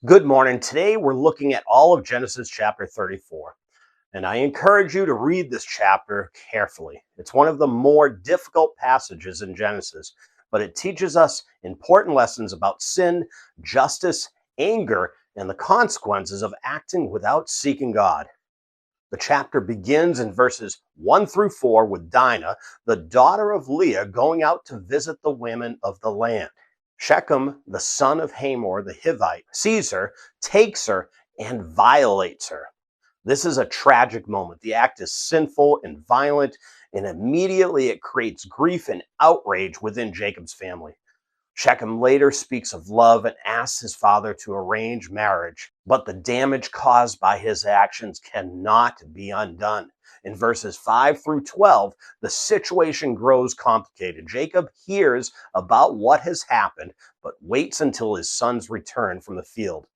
Good morning. Today we're looking at all of Genesis chapter 34, and I encourage you to read this chapter carefully. It's one of the more difficult passages in Genesis, but it teaches us important lessons about sin, justice, anger, and the consequences of acting without seeking God. The chapter begins in verses 1 through 4 with Dinah, the daughter of Leah, going out to visit the women of the land. Shechem, the son of Hamor the Hivite, sees her, takes her, and violates her. This is a tragic moment. The act is sinful and violent, and immediately it creates grief and outrage within Jacob's family. Shechem later speaks of love and asks his father to arrange marriage, but the damage caused by his actions cannot be undone. In verses 5 through 12, the situation grows complicated. Jacob hears about what has happened, but waits until his sons return from the field.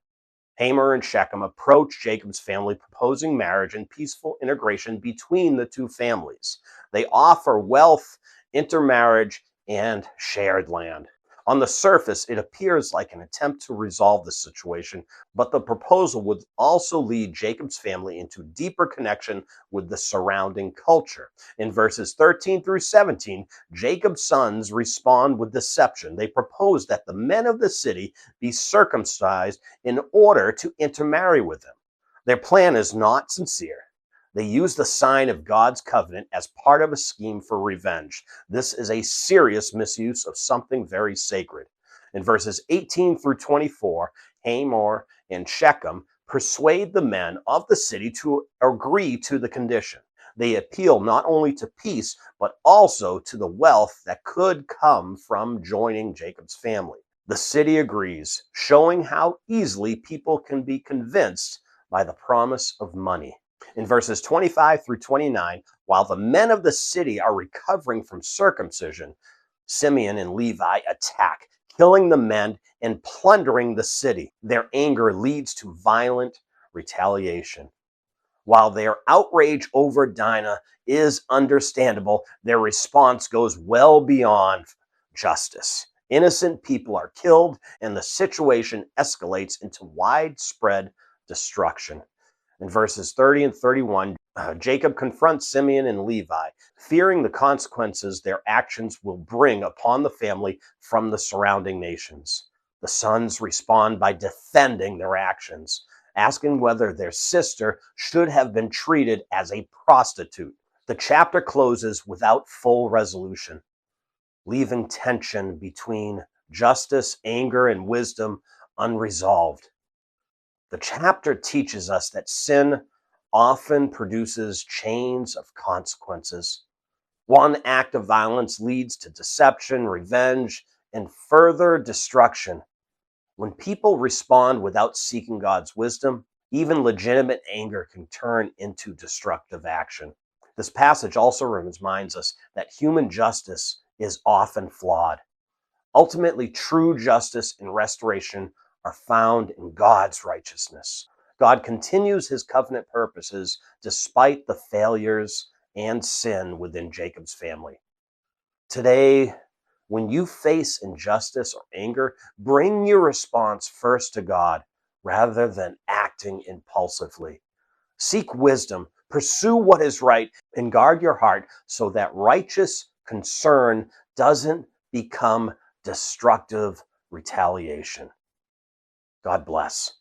Hamor and Shechem approach Jacob's family, proposing marriage and peaceful integration between the two families. They offer wealth, intermarriage, and shared land. On the surface, it appears like an attempt to resolve the situation, but the proposal would also lead Jacob's family into deeper connection with the surrounding culture. In verses 13 through 17, Jacob's sons respond with deception. They propose that the men of the city be circumcised in order to intermarry with them. Their plan is not sincere. They use the sign of God's covenant as part of a scheme for revenge. This is a serious misuse of something very sacred. In verses 18 through 24, Hamor and Shechem persuade the men of the city to agree to the condition. They appeal not only to peace, but also to the wealth that could come from joining Jacob's family. The city agrees, showing how easily people can be convinced by the promise of money. In verses 25 through 29, while the men of the city are recovering from circumcision, Simeon and Levi attack, killing the men and plundering the city. Their anger leads to violent retaliation. While their outrage over Dinah is understandable, their response goes well beyond justice. Innocent people are killed, and the situation escalates into widespread destruction. In verses 30 and 31, Jacob confronts Simeon and Levi, fearing the consequences their actions will bring upon the family from the surrounding nations. The sons respond by defending their actions, asking whether their sister should have been treated as a prostitute. The chapter closes without full resolution, leaving tension between justice, anger, and wisdom unresolved. The chapter teaches us that sin often produces chains of consequences. One act of violence leads to deception, revenge, and further destruction. When people respond without seeking God's wisdom, even legitimate anger can turn into destructive action. This passage also reminds us that human justice is often flawed. Ultimately, true justice and restoration are found in God's righteousness. God continues his covenant purposes despite the failures and sin within Jacob's family. Today, when you face injustice or anger, bring your response first to God rather than acting impulsively. Seek wisdom, pursue what is right, and guard your heart so that righteous concern doesn't become destructive retaliation. God bless.